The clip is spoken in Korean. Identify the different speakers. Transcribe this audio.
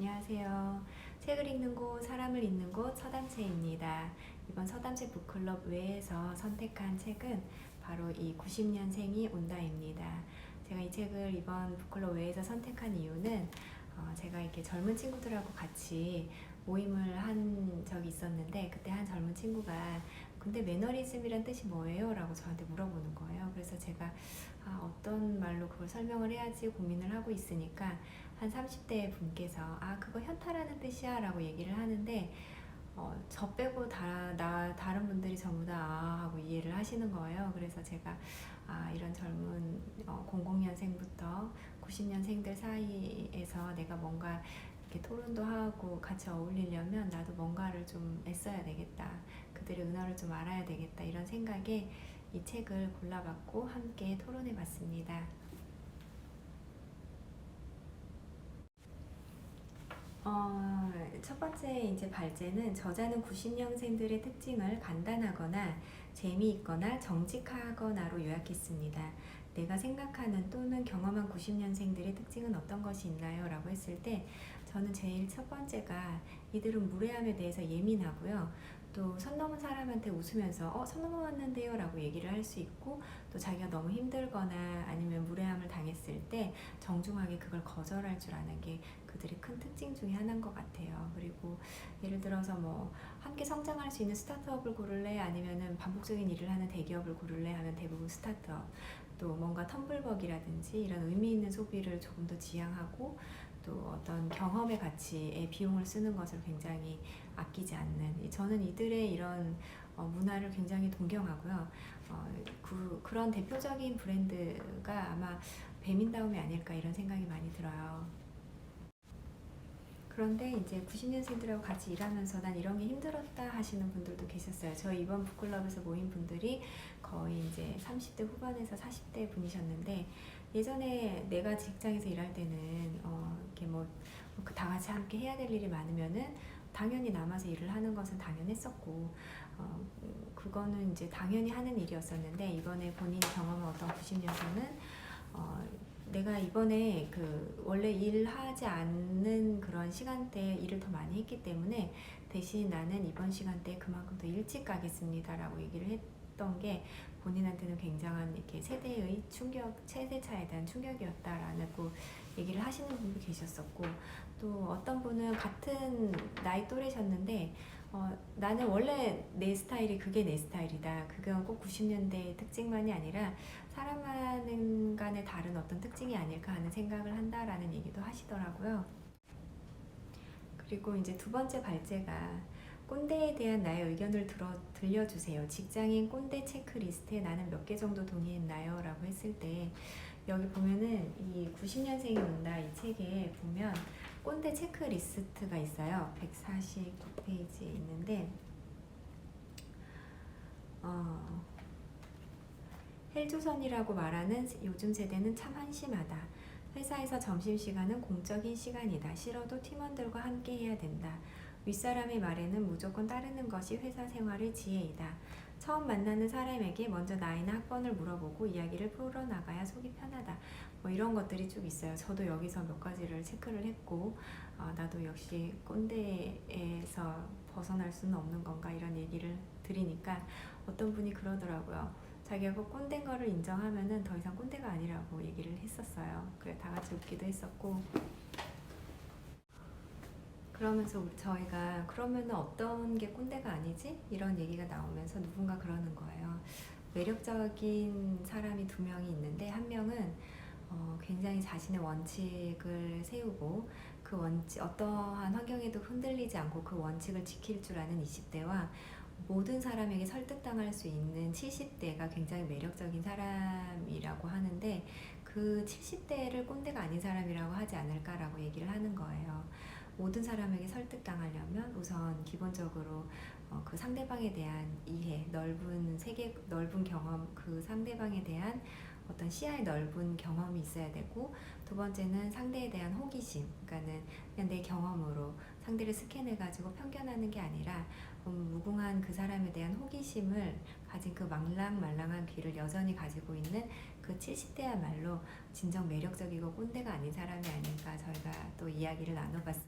Speaker 1: 안녕하세요. 책을 읽는 곳, 사람을 읽는 곳 서담채입니다. 이번 서담채 북클럽 외에서 선택한 책은 바로 이 90년생이 온다입니다. 제가 이 책을 이번 북클럽 외에서 선택한 이유는 제가 이렇게 젊은 친구들하고 같이 모임을 한 적이 있었는데, 그때 한 젊은 친구가 근데 매너리즘이란 뜻이 뭐예요? 라고 저한테 물어보는 거예요. 그래서 제가 어떤 말로 그걸 설명을 해야지 고민을 하고 있으니까 한 30대 분께서 그거 현타라는 뜻이야 라고 얘기를 하는데, 저 빼고 다른 분들이 전부 다 하고 이해를 하시는 거예요. 그래서 제가 이런 젊은 00년생부터 90년생들 사이에서 내가 뭔가 이렇게 토론도 하고 같이 어울리려면 나도 뭔가를 좀 애써야 되겠다. 그들의 은어를 좀 알아야 되겠다. 이런 생각에 이 책을 골라봤고 함께 토론해 봤습니다. 첫 번째 이제 발제는 저자는 90년생들의 특징을 간단하거나 재미있거나 정직하거나로 요약했습니다. 내가 생각하는 또는 경험한 90년생들의 특징은 어떤 것이 있나요? 라고 했을 때 저는 제일 첫 번째가 이들은 무례함에 대해서 예민하고요. 또 선 넘은 사람한테 웃으면서 선 넘어왔는데요 라고 얘기를 할 수 있고, 또 자기가 너무 힘들거나 아니면 무례함을 당했을 때 정중하게 그걸 거절할 줄 아는 게 그들의 큰 특징 중에 하나인 것 같아요. 그리고 예를 들어서 뭐 함께 성장할 수 있는 스타트업을 고를래, 아니면은 반복적인 일을 하는 대기업을 고를래 하면 대부분 스타트업. 또 뭔가 텀블벅이라든지 이런 의미 있는 소비를 조금 더 지향하고, 또 어떤 경험의 가치에 비용을 쓰는 것을 굉장히 아끼지 않는, 저는 이들의 이런 문화를 굉장히 동경하고요. 그런 대표적인 브랜드가 아마 배민다움이 아닐까 이런 생각이 많이 들어요. 그런데 이제 90년생들하고 같이 일하면서 난 이런 게 힘들었다 하시는 분들도 계셨어요. 저희 이번 북클럽에서 모인 분들이 거의 이제 30대 후반에서 40대 분이셨는데, 예전에 내가 직장에서 일할 때는 이렇게 뭐 다 같이 함께 해야 될 일이 많으면은 당연히 남아서 일을 하는 것은 당연했었고, 그거는 이제 당연히 하는 일이었었는데, 이번에 본인이 경험한 어떤 90년생은 내가 이번에 원래 일하지 않는 그런 시간대에 일을 더 많이 했기 때문에 대신 나는 이번 시간대에 그만큼 더 일찍 가겠습니다 라고 얘기를 했던 게 본인한테는 굉장한 이렇게 세대의 세대차에 대한 충격이었다라는 얘기를 하시는 분도 계셨었고, 또 어떤 분은 같은 나이 또래셨는데 나는 원래 내 스타일이 그게 내 스타일이다. 그건 꼭 90년대 특징만이 아니라 사람 간의 다른 어떤 특징이 아닐까 하는 생각을 한다라는 얘기도 하시더라고요. 그리고 이제 두 번째 발제가 꼰대에 대한 나의 의견을 들려주세요. 직장인 꼰대 체크리스트에 나는 몇 개 정도 동의했나요? 라고 했을 때, 여기 보면은 이 90년생이 온다 이 책에 보면 꼰대 체크리스트가 있어요. 149페이지에 있는데, 헬조선이라고 말하는 요즘 세대는 참 한심하다. 회사에서 점심시간은 공적인 시간이다. 싫어도 팀원들과 함께 해야 된다. 윗사람의 말에는 무조건 따르는 것이 회사 생활의 지혜이다. 처음 만나는 사람에게 먼저 나이나 학번을 물어보고 이야기를 풀어나가야 속이 편하다. 뭐 이런 것들이 쭉 있어요. 저도 여기서 몇 가지를 체크를 했고, 나도 역시 꼰대에서 벗어날 수는 없는 건가 이런 얘기를 드리니까 어떤 분이 그러더라고요. 자기가 꼭 꼰대인 거를 인정하면은 더 이상 꼰대가 아니라고 얘기를 했었어요. 그래 다 같이 웃기도 했었고, 그러면서 저희가 그러면은 어떤 게 꼰대가 아니지? 이런 얘기가 나오면서 누군가 그러는 거예요. 매력적인 사람이 두 명이 있는데, 한 명은 굉장히 자신의 원칙을 세우고 그 어떠한 환경에도 흔들리지 않고 그 원칙을 지킬 줄 아는 20대와 모든 사람에게 설득당할 수 있는 70대가 굉장히 매력적인 사람이라고 하는데, 그 70대를 꼰대가 아닌 사람이라고 하지 않을까라고 얘기를 하는 거예요. 모든 사람에게 설득당하려면 우선 기본적으로 그 상대방에 대한 이해, 넓은 세계, 넓은 경험, 그 상대방에 대한 어떤 시야의 넓은 경험이 있어야 되고, 두 번째는 상대에 대한 호기심, 그러니까는 그냥 내 경험으로 상대를 스캔해가지고 편견하는 게 아니라 무궁한 그 사람에 대한 호기심을 가진 그 말랑말랑한 귀를 여전히 가지고 있는 그 70대야말로 진정 매력적이고 꼰대가 아닌 사람이 아닐까, 저희가 또 이야기를 나눠봤습니다.